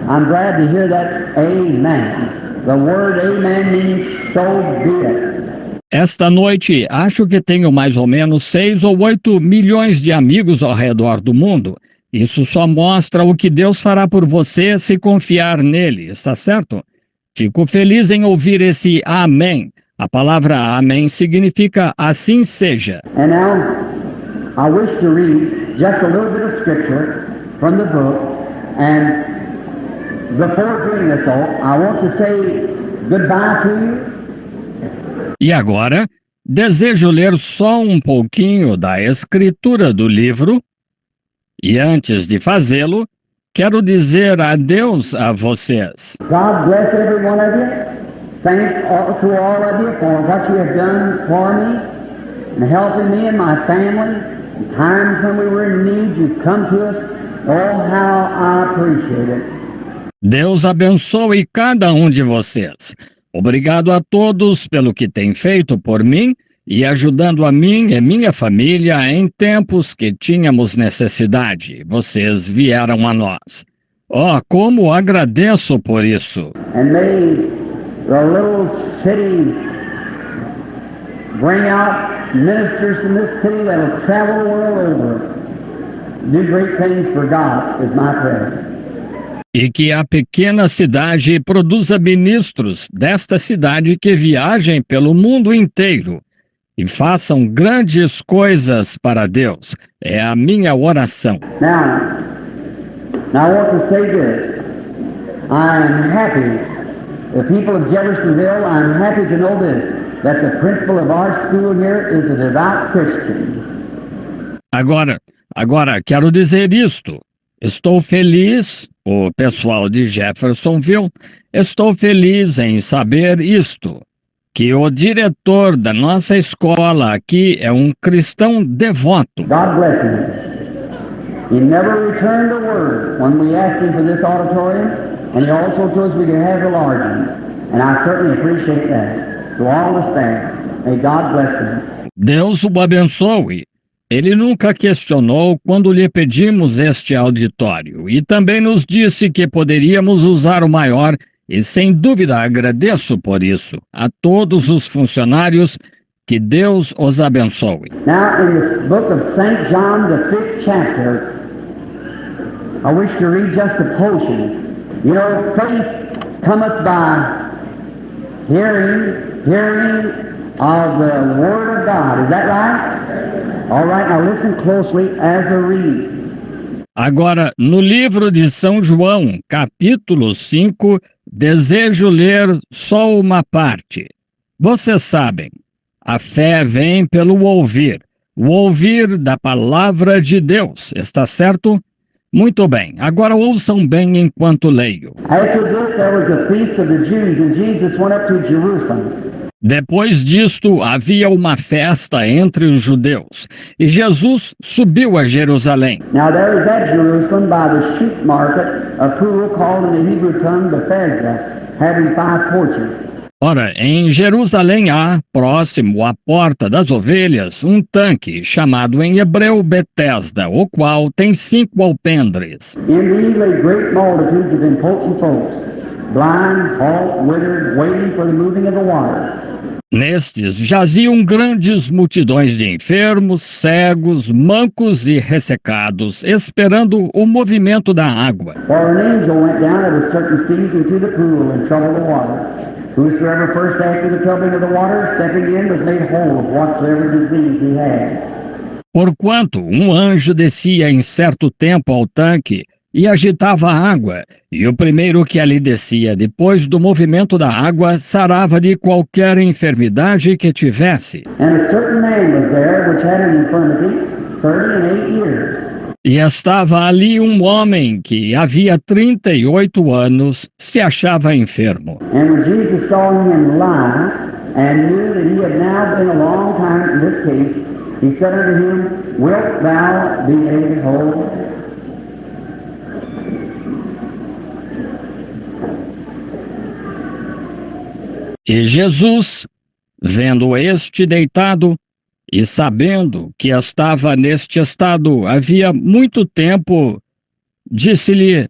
I'm glad to hear that. Amen. The word amen means so be it. esta noite acho que tenho mais ou menos 6 ou 8 milhões de amigos ao redor do mundo. Isso só mostra o que Deus fará por você se confiar nele, está certo? Fico feliz em ouvir esse amém. A palavra amém significa assim seja. And now, I wish to read just a little bit of scripture from the book, and before doing this, I want to say goodbye to you. E agora, desejo ler só um pouquinho da escritura do livro, e antes de fazê-lo, quero dizer adeus a vocês. God bless every one of you. Thanks to all of you for what you have done for me and helping me and my family. In times when we were in need, you've come to us. Oh, how I appreciate it. Deus abençoe cada um de vocês. Obrigado a todos pelo que têm feito por mim e ajudando a mim e minha família em tempos que tínhamos necessidade. Vocês vieram a nós. Oh, como agradeço por isso. And may the little city bring out ministers from this city that will travel the world over. Do great things for God is my prayer. E que a pequena cidade produza ministros desta cidade que viajem pelo mundo inteiro e façam grandes coisas para Deus. É a minha oração. Now I want to say this. I am happy. The people of Jeffersonville, I'm happy to know this, that the principal of our school here is a devout Christian. Agora quero dizer isto. Estou feliz, o pessoal de Jeffersonville, estou feliz em saber isto, que o diretor da nossa escola aqui é um cristão devoto. God bless him. He never returned a word when we asked him for this auditorium, and he also told us we could have a large one. And I certainly appreciate that. To all the staff, may God bless them. Deus o abençoe. Ele nunca questionou quando lhe pedimos este auditório e também nos disse que poderíamos usar o maior e, sem dúvida, agradeço por isso. A todos os funcionários, que Deus os abençoe. Now, in the book of St. John, the 5th chapter, I wish to read just a portion. You know, faith cometh by hearing of the Word of God. Is that right? All right, now listen closely as I read. Agora, no livro de São João, capítulo 5, desejo ler só uma parte. Vocês sabem, a fé vem pelo ouvir, o ouvir da palavra de Deus, está certo? Muito bem, agora ouçam bem enquanto leio. After this there was a feast of the Jews, and Jesus went up to Jerusalem. Depois disto, havia uma festa entre os judeus, e Jesus subiu a Jerusalém. Now there is at Jerusalem by the sheep market a pool called in the Hebrew tongue Bethesda, having 5 porches. Ora, em Jerusalém há, próximo à porta das ovelhas, um tanque, chamado em hebreu Betesda, o qual tem 5 alpendres. In these lay great multitudes of important folks, blind, halt, withered, waiting for the moving of the water. Nestes jaziam grandes multidões de enfermos, cegos, mancos e ressecados, esperando o movimento da água. For an angel went down at a certain season to the pool and troubled the water. Whosoever first after the troubling of the water, stepping in, was made whole of whatsoever disease he had. Porquanto um anjo descia em certo tempo ao tanque e agitava a água, e o primeiro que ali descia depois do movimento da água sarava de qualquer enfermidade que tivesse. And a certain man was there which had an infirmity 38 years. E estava ali um homem que havia 38 anos se achava enfermo. And when Jesus saw him lie, and knew that he had now been a long time in this case, he said unto him, Wilt thou be made whole? E Jesus, vendo este deitado e sabendo que estava neste estado havia muito tempo, disse-lhe: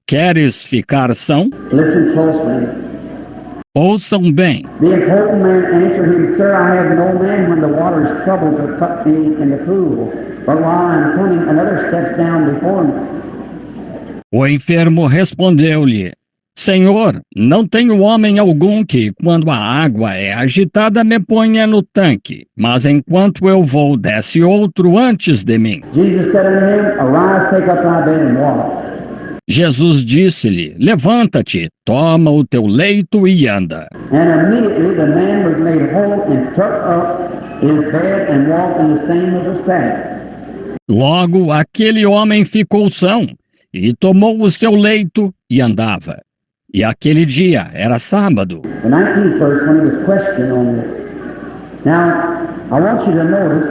Queres ficar são? Listen closely. Ouçam bem. The important man answered him, Sir, I have no man when the water is troubled to put me in the pool. But while I am coming, another steps down before me. O enfermo respondeu-lhe: Senhor, não tenho homem algum que, quando a água é agitada, me ponha no tanque, mas enquanto eu vou, desce outro antes de mim. Jesus said unto him, Arise, take up thy bed and walk. Jesus disse-lhe: Levanta-te, toma o teu leito e anda. And immediately the man was made whole and took up his bed and walked in the same of the Sabbath. Logo aquele homem ficou são, e tomou o seu leito e andava. E aquele dia era sábado. The 19th verse, when he was questioned on this. Now, I want you to notice,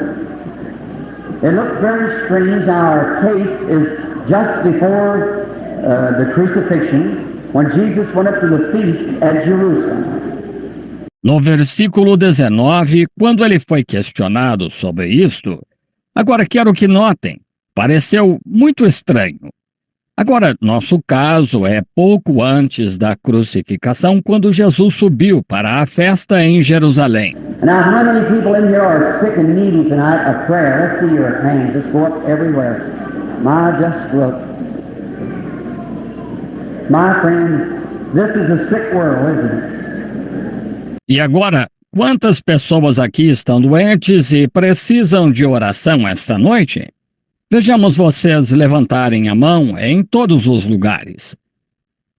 it looks very strange. Our case is just before the crucifixion, when Jesus went up to the feast at Jerusalem. No versículo 19, quando ele foi questionado sobre isto, agora quero que notem, pareceu muito estranho. Agora, nosso caso é pouco antes da crucificação, quando Jesus subiu para a festa em Jerusalém. Now, how many people in here are sick and needy tonight of prayer? Let's see your hands. Just go up everywhere. Just look. My friends, this is a sick world, isn't it? E agora, quantas pessoas aqui estão doentes e precisam de oração esta noite? Vejamos vocês levantarem a mão em todos os lugares.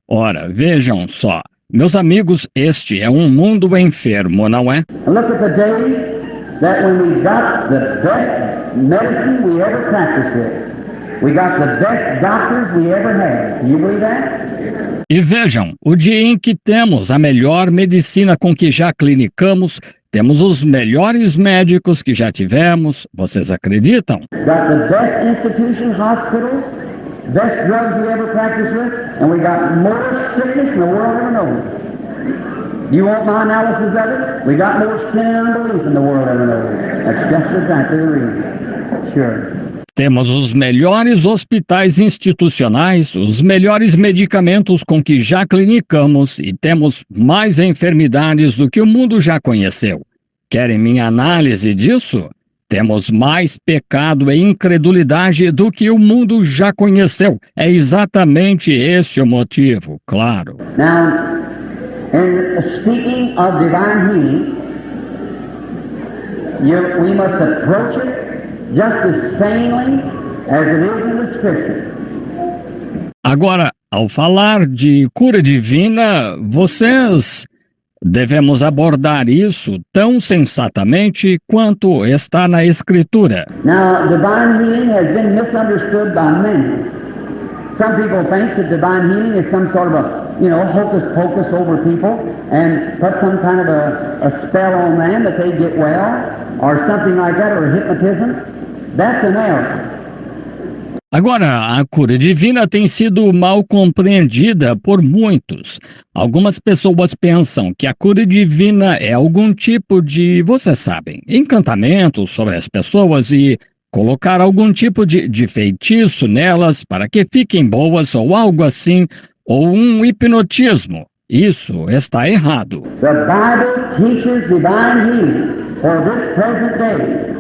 Ora, vejam só, meus amigos, este é um mundo enfermo, não é? And look at the day that when we got the best medicine we ever practiced with. We got the best doctors we ever had. Do you believe that? E vejam, o dia em que temos a melhor medicina com que já clinicamos, temos os melhores médicos que já tivemos, vocês acreditam? Got the best institutions, hospitals, best drugs we ever practiced with, and we got more sickness than the world ever knows. You want my analysis of it? We got more sin and unbelief than the world ever knows. That's just exactly the reason. Sure. Temos os melhores hospitais institucionais, os melhores medicamentos com que já clinicamos e temos mais enfermidades do que o mundo já conheceu. Querem minha análise disso? Temos mais pecado e incredulidade do que o mundo já conheceu. É exatamente esse o motivo, claro. Now, in speaking of divine healing, we must approach it just as sanely as it is in the Scripture. Agora, ao falar de cura divina, vocês devemos abordar isso tão sensatamente quanto está na Escritura. Now, divine healing has been misunderstood by many. Some people think that divine healing is some sort of a, hocus pocus over people and put some kind of a spell on them that they get well, or something like that, or hypnotism. That's an error. Agora, a cura divina tem sido mal compreendida por muitos. Algumas pessoas pensam que a cura divina é algum tipo de, vocês sabem, encantamento sobre as pessoas e colocar algum tipo de feitiço nelas para que fiquem boas ou algo assim, ou um hipnotismo. Isso está errado. The Bible teaches divine healing for this present day.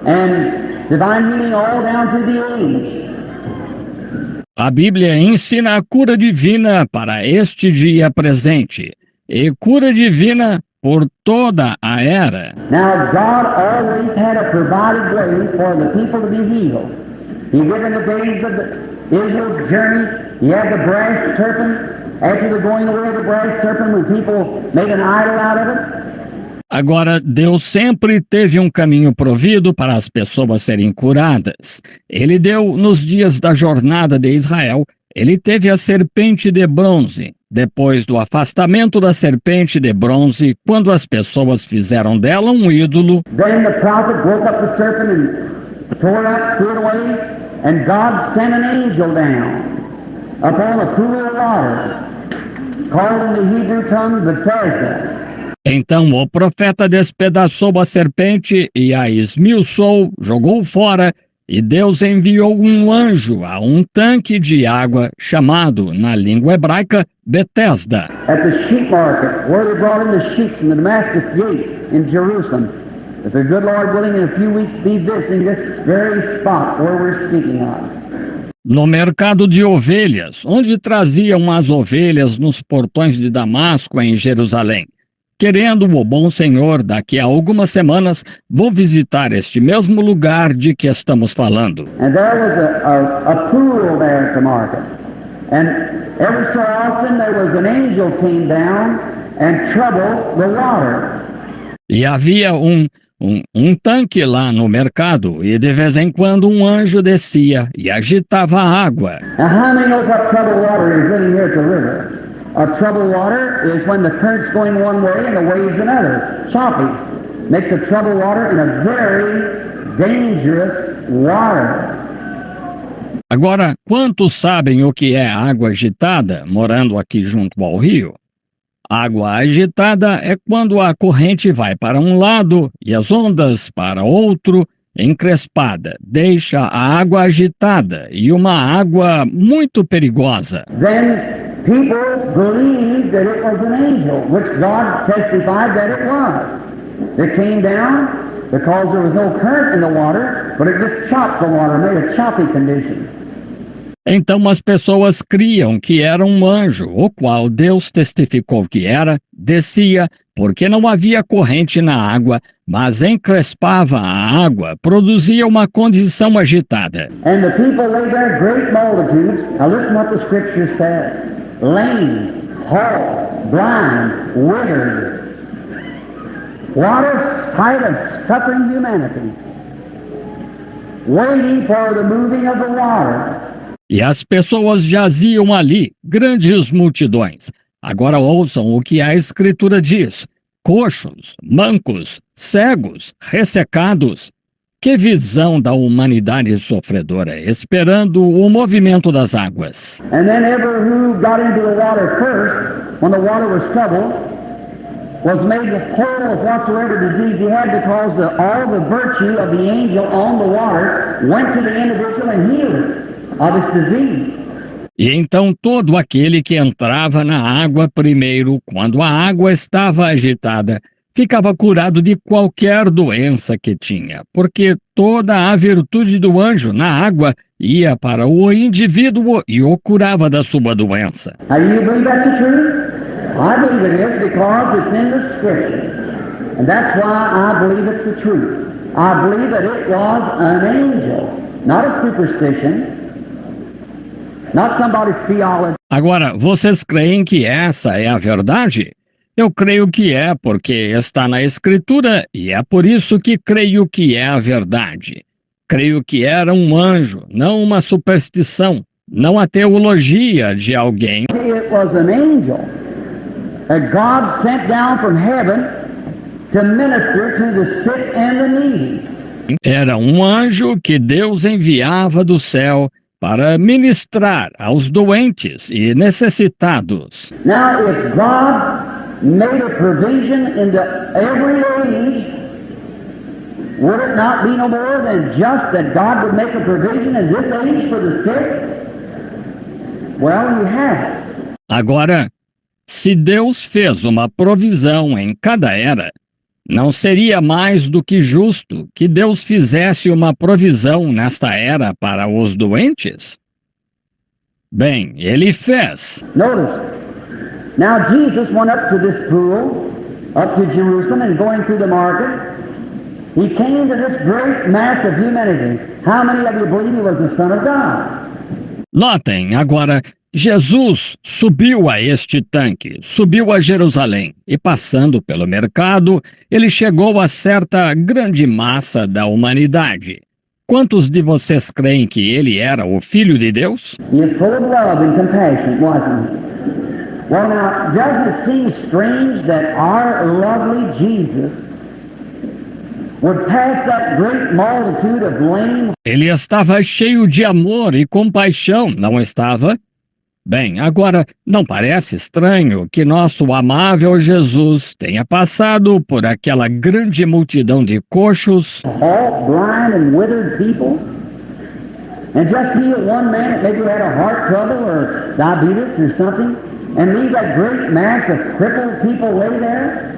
And divine healing all down through the age. A Bíblia ensina a cura divina para este dia presente e cura divina por toda a era. Now, God always had a provided way for the people to be healed. He gave in the days of Israel's journey, he had the brass serpent. After the going away of the brass serpent, when people made an idol out of it. Agora, Deus sempre teve um caminho provido para as pessoas serem curadas. Ele deu nos dias da jornada de Israel, ele teve a serpente de bronze. Depois do afastamento da serpente de bronze, quando as pessoas fizeram dela um ídolo, Then the prophet broke up the serpent and tore it away, and God sent an angel down upon a pool of water, called in the Hebrew tongue Bethesda. então o profeta despedaçou a serpente e a esmiuçou, jogou fora, e Deus enviou um anjo a um tanque de água chamado, na língua hebraica, Betesda. At the sheep market, where they brought in the sheep from the Damascus gate in Jerusalem. If the good Lord willing, in a few weeks be visiting this very spot where we're speaking of. No mercado de ovelhas, onde traziam as ovelhas nos portões de Damasco, em Jerusalém. Querendo o bom Senhor, daqui a algumas semanas, vou visitar este mesmo lugar de que estamos falando. And there was a pool there at the market. And every so often there was an angel came down and troubled the water. E havia um tanque lá no mercado, e de vez em quando um anjo descia e agitava a água. Now how many knows what troubled water is living here at the river? Troubled water is when the current's going one way and the waves another. Choppy. Makes a troubled water in a very dangerous water. Agora, quantos sabem o que é água agitada, morando aqui junto ao rio? Água agitada é quando a corrente vai para um lado e as ondas para outro, encrespada, deixa a água agitada e uma água muito perigosa. Then people believed that it was an angel, which God testified that it was. It came down because there was no current in the water, but it just chopped the water, made a choppy condition. Então as pessoas criam que era um anjo, o qual Deus testificou que era, descia, porque não havia corrente na água, mas encrespava a água, produzia uma condição agitada. And the people lay there, great multitudes. Now listen what the scripture says. Lame, halt, blind, withered. What a sight of suffering humanity. Waiting for the moving of the water. E as pessoas jaziam ali, grandes multidões. Agora ouçam o que a Escritura diz. Coxos, mancos, cegos, ressecados. Que visão da humanidade sofredora, esperando o movimento das águas. And then ever who got into the water first, when the water was troubled, was made whole of whatsoever disease he had, because all the virtue of the angel on the water went to the individual and healed it of its disease. E então todo aquele que entrava na água primeiro, quando a água estava agitada, ficava curado de qualquer doença que tinha, porque toda a virtude do anjo na água ia para o indivíduo e o curava da sua doença. Now, do you believe that's the truth? I believe it is because it's in the Scripture. And that's why I believe it's the truth. I believe that it was an angel, not a superstition, not somebody's theology. Agora, vocês creem que essa é a verdade? Eu creio que é, porque está na Escritura, e é por isso que creio que é a verdade. Creio que era um anjo, não uma superstição, não a teologia de alguém. It was an angel that God sent down from heaven to minister to the sick and the needy. Era um anjo que Deus enviava do céu para ministrar aos doentes e necessitados. Now, if God made a provision into every age, would it not be no more than just that God would make a provision in this age for the sick? Well, He has. Agora, se Deus fez uma provisão em cada era, não seria mais do que justo que Deus fizesse uma provisão nesta era para os doentes? Bem, ele fez. Notice, now Jesus went up to this pool, up to Jerusalem, and going through the market, he came to this great mass of humanity. How many of you believe he was the Son of God? Notem, agora, Jesus subiu a este tanque, subiu a Jerusalém, e passando pelo mercado, ele chegou a certa grande massa da humanidade. Quantos de vocês creem que ele era o Filho de Deus? He is full of love and compassion, wasn't he? Well, now, doesn't it seem strange that our lovely Jesus would pass that great multitude of lame... Ele estava cheio de amor e compaixão, não estava? Bem, agora, não parece estranho que nosso amável Jesus tenha passado por aquela grande multidão de coxos, all blind and withered people, and just heal one man that maybe had a heart trouble or diabetes or something, and leave that great mass of crippled people lay there?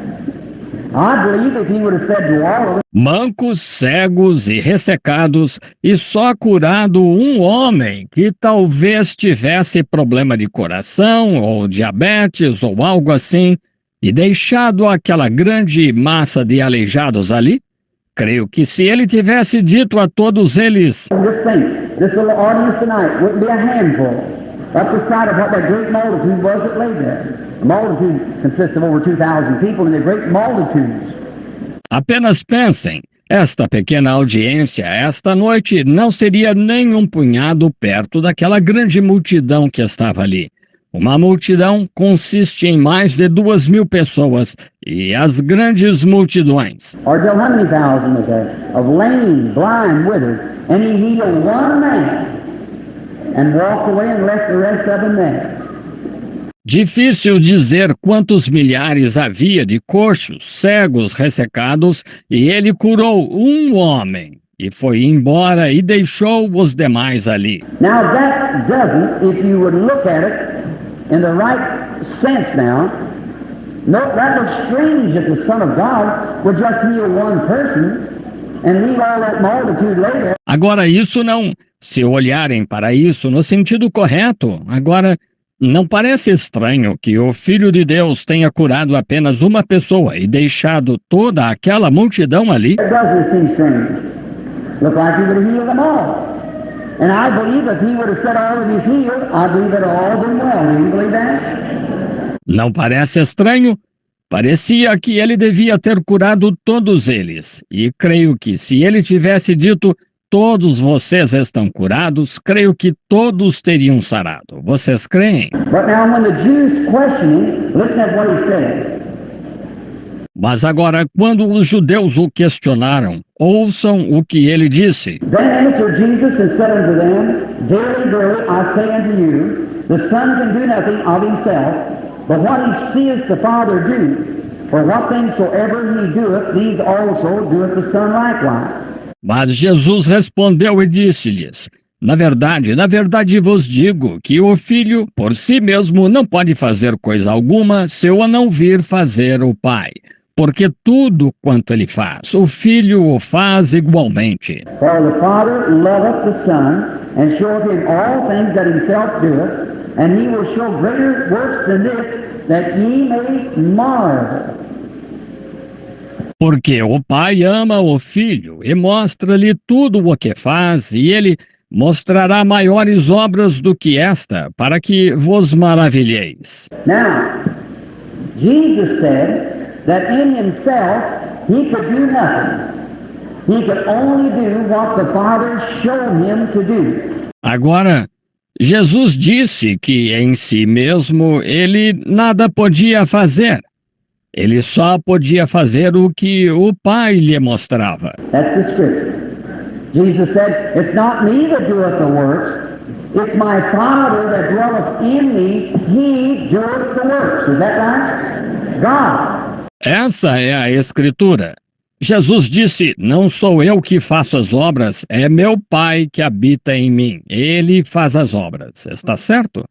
I believe if he would have said to all of them, mancos, cegos e ressecados, e só curado um homem que talvez tivesse problema de coração ou diabetes ou algo assim, e deixado aquela grande massa de aleijados ali, creio que se ele tivesse dito a todos eles: just think, this little audience tonight wouldn't be a handful up the side of what that great multitude was that lay there. The multitude consists of over 2,000 people, and they're great multitudes. apenas pensem, esta pequena audiência esta noite não seria nem um punhado perto daquela grande multidão que estava ali. Uma multidão consiste em mais de 2.000 pessoas, e as grandes multidões. Or tell how many thousand was there? Of lame, blind, withered, and he healed one man and walked away and left the rest of them there. Difícil dizer quantos milhares havia de coxos, cegos, ressecados, e ele curou um homem, e foi embora e deixou os demais ali. Now that doesn't, if you would look at it in the right sense now, no, that looks strange if the Son of God would just heal one person and leave all that multitude later. Agora, isso não, se olharem para isso no sentido correto, agora, não parece estranho que o Filho de Deus tenha curado apenas uma pessoa e deixado toda aquela multidão ali? It doesn't seem strange. Look like he would have healed them all. And I believe if he would have said all of these healed, I believe that all of them well. Do you believe that? Não parece estranho? Parecia que ele devia ter curado todos eles. E creio que se ele tivesse dito: todos vocês estão curados, creio que todos teriam sarado. Vocês creem? But now when the Jews questioned him, listen at what he said. Mas agora, quando os judeus o questionaram, ouçam o que ele disse. Then answered Jesus and said unto them, Verily, verily, I say unto you, the Son can do nothing of himself, but what he seeth the Father do. For what things soever he doeth, these also doeth the Son likewise. Mas Jesus respondeu e disse-lhes: na verdade vos digo que o Filho por si mesmo não pode fazer coisa alguma se eu não vir fazer o Pai. Porque tudo quanto ele faz, o Filho o faz igualmente. For the Father loveth the Son, and showeth him all things that himself doeth, and he will show greater works than this, that ye may marvel. Porque o Pai ama o Filho e mostra-lhe tudo o que faz, e ele mostrará maiores obras do que esta, para que vos maravilheis. Now, Jesus said that in himself he could do nothing. He could only do what the Father showed him to do. Agora, Jesus disse que em si mesmo ele nada podia fazer. Ele só podia fazer o que o Pai lhe mostrava. That's the scripture. Jesus said, It's not me that doeth the works, it's my Father that dwelleth in me, he doeth the works. Is that right? God. Essa é a Escritura. Jesus disse: não sou eu que faço as obras, é meu Pai que habita em mim. Ele faz as obras. Está certo?